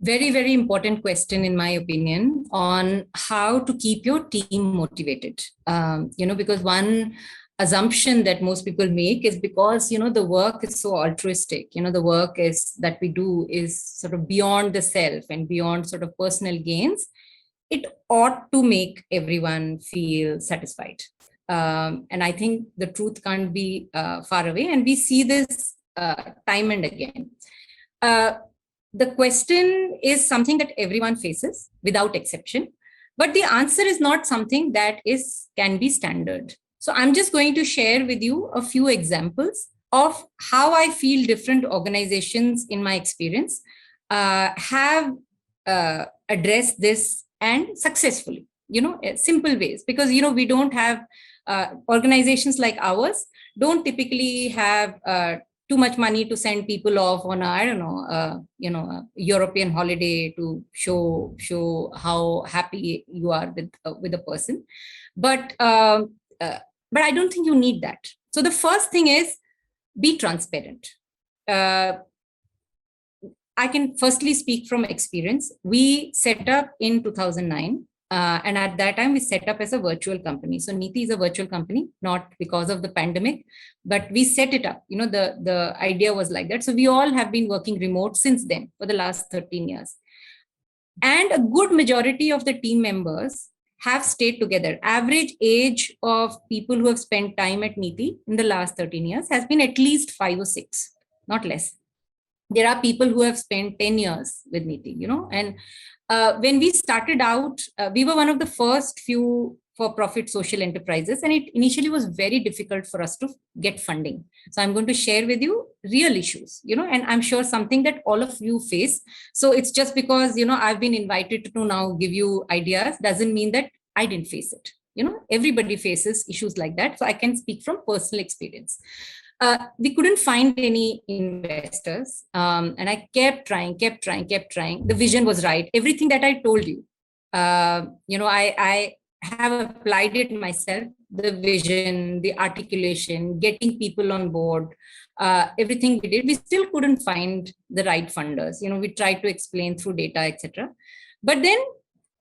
Very, very important question, in my opinion, on how to keep your team motivated. Because one assumption that most people make is because, the work is so altruistic, the work is that we do is sort of beyond the self and beyond sort of personal gains. It ought to make everyone feel satisfied. And I think the truth can't be far away. And we see this time and again. The question is something that everyone faces without exception, but the answer is not something that can be standard. So I'm just going to share with you a few examples of how I feel different organizations in my experience have addressed this and successfully, simple ways, because, we don't have organizations like ours don't typically have too much money to send people off on a European holiday to show how happy you are with a person, but I don't think you need that. So the first thing is be transparent. I can firstly speak from experience. We set up in 2009. And at that time, we set up as a virtual company. So Niiti is a virtual company, not because of the pandemic, but we set it up. The idea was like that. So we all have been working remote since then for the last 13 years. And a good majority of the team members have stayed together. Average age of people who have spent time at Niiti in the last 13 years has been at least 5 or 6, not less. There are people who have spent 10 years with Niiti, and when we started out, we were one of the first few for-profit social enterprises, and it initially was very difficult for us to get funding. So I'm going to share with you real issues, and I'm sure something that all of you face. So it's just because, I've been invited to now give you ideas doesn't mean that I didn't face it. Everybody faces issues like that. So I can speak from personal experience. We couldn't find any investors. And I kept trying. The vision was right. Everything that I told you, I have applied it myself, the vision, the articulation, getting people on board, everything we did. We still couldn't find the right funders. We tried to explain through data, etc. But then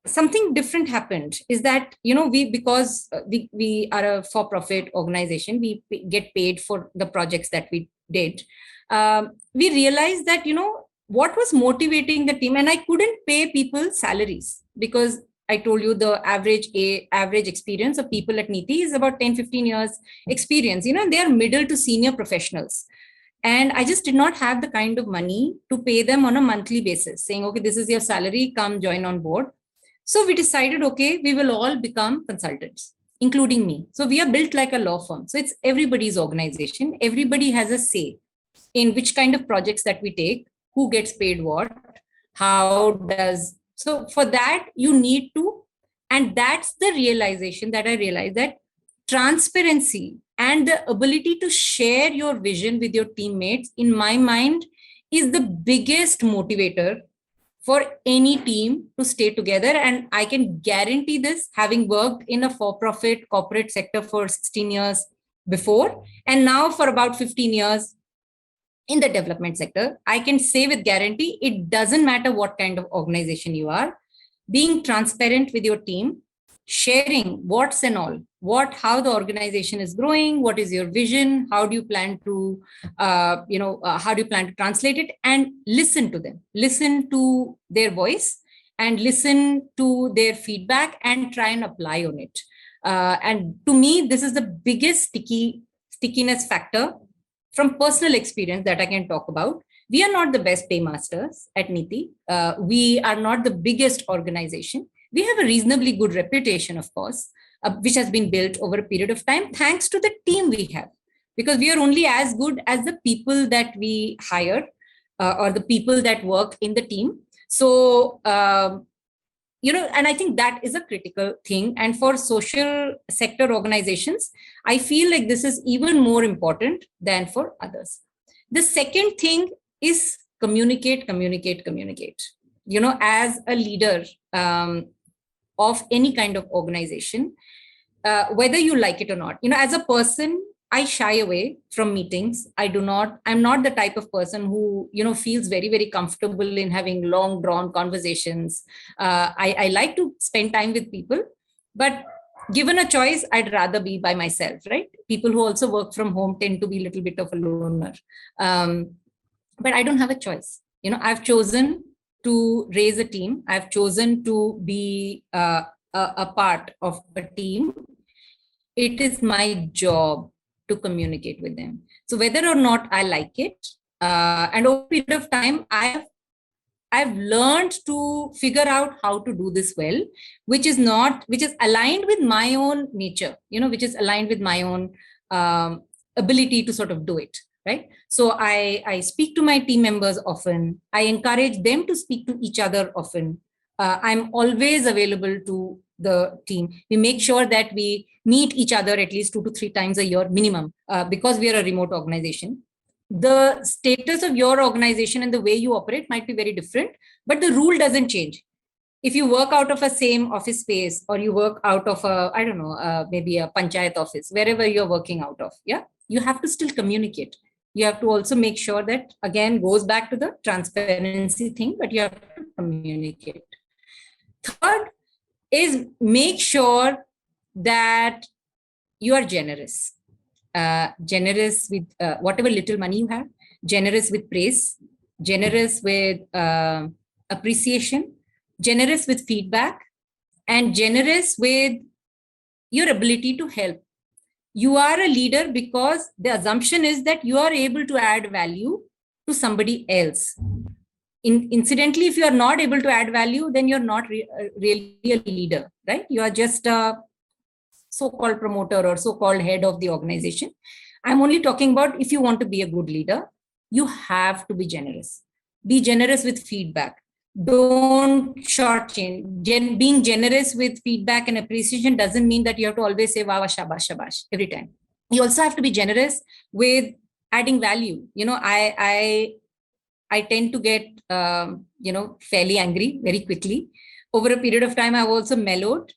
something different happened is that, because we are a for-profit organization, we get paid for the projects that we did. We realized that, what was motivating the team, and I couldn't pay people salaries because I told you the average experience of people at Niiti is about 10-15 years experience. They are middle to senior professionals. And I just did not have the kind of money to pay them on a monthly basis, saying, okay, this is your salary, come join on board. So we decided, okay, we will all become consultants, including me. So we are built like a law firm. So it's everybody's organization. Everybody has a say in which kind of projects that we take, who gets paid what, so for that, you need to, and that's the realization that I realized, that transparency and the ability to share your vision with your teammates, in my mind, is the biggest motivator for any team to stay together. And I can guarantee this, having worked in a for-profit corporate sector for 16 years before, and now for about 15 years in the development sector, I can say with guarantee, it doesn't matter what kind of organization you are, being transparent with your team, sharing what's and all, how the organization is growing, what is your vision, how do you plan to, translate it, and listen to them, listen to their voice, and listen to their feedback, and try and apply on it. And to me, this is the biggest stickiness factor from personal experience that I can talk about. We are not the best paymasters at Niiti. We are not the biggest organization. We have a reasonably good reputation, of course, which has been built over a period of time, thanks to the team we have, because we are only as good as the people that we hire or the people that work in the team. So, and I think that is a critical thing. And for social sector organizations, I feel like this is even more important than for others. The second thing is communicate. As a leader of any kind of organization, whether you like it or not, as a person, I shy away from meetings. I'm not the type of person who, feels very, very comfortable in having long drawn conversations. I like to spend time with people, but given a choice, I'd rather be by myself, right? People who also work from home tend to be a little bit of a loner. But I don't have a choice. I've chosen to raise a team. I've chosen to be a part of a team. It is my job to communicate with them. So whether or not I like it, and over a period of time, I've learned to figure out how to do this well, which is aligned with my own nature, which is aligned with my own ability to sort of do it, right? So I speak to my team members often. I encourage them to speak to each other often. I'm always available to the team. We make sure that we meet each other at least 2 to 3 times a year minimum, because we are a remote organization. The status of your organization and the way you operate might be very different, but the rule doesn't change. If you work out of a same office space, or you work out of maybe a panchayat office, wherever you're working out of, you have to still communicate. You have to also make sure that, again, goes back to the transparency thing, but you have to communicate. Third is make sure that you are generous. Generous with whatever little money you have, generous with praise, generous with appreciation, generous with feedback, and generous with your ability to help. You are a leader because the assumption is that you are able to add value to somebody else. Incidentally, if you are not able to add value, then you're not really a leader, right? You are just a so-called promoter or so-called head of the organization. I'm only talking about if you want to be a good leader, you have to be generous. Be generous with feedback. Don't shortchange. Being generous with feedback and appreciation doesn't mean that you have to always say, wow, shabash, shabash, every time. You also have to be generous with adding value. I tend to get, fairly angry very quickly. Over a period of time, I've also mellowed,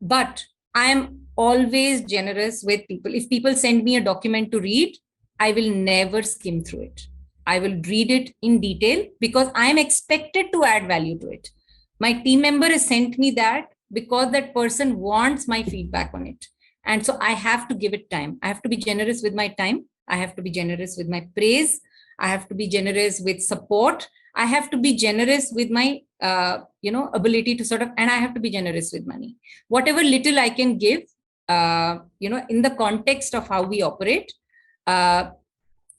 but I'm always generous with people. If people send me a document to read, I will never skim through it. I will read it in detail because I'm expected to add value to it. My team member has sent me that because that person wants my feedback on it. And so I have to give it time. I have to be generous with my time. I have to be generous with my praise. I have to be generous with support. I have to be generous with my, ability to and I have to be generous with money. Whatever little I can give, in the context of how we operate,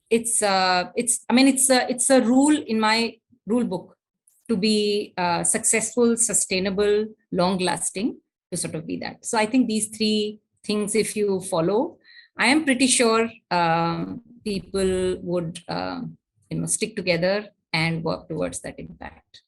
it's a rule in my rule book to be successful, sustainable, long lasting, to sort of be that. So I think these 3 things, if you follow, I am pretty sure people would, stick together and work towards that impact.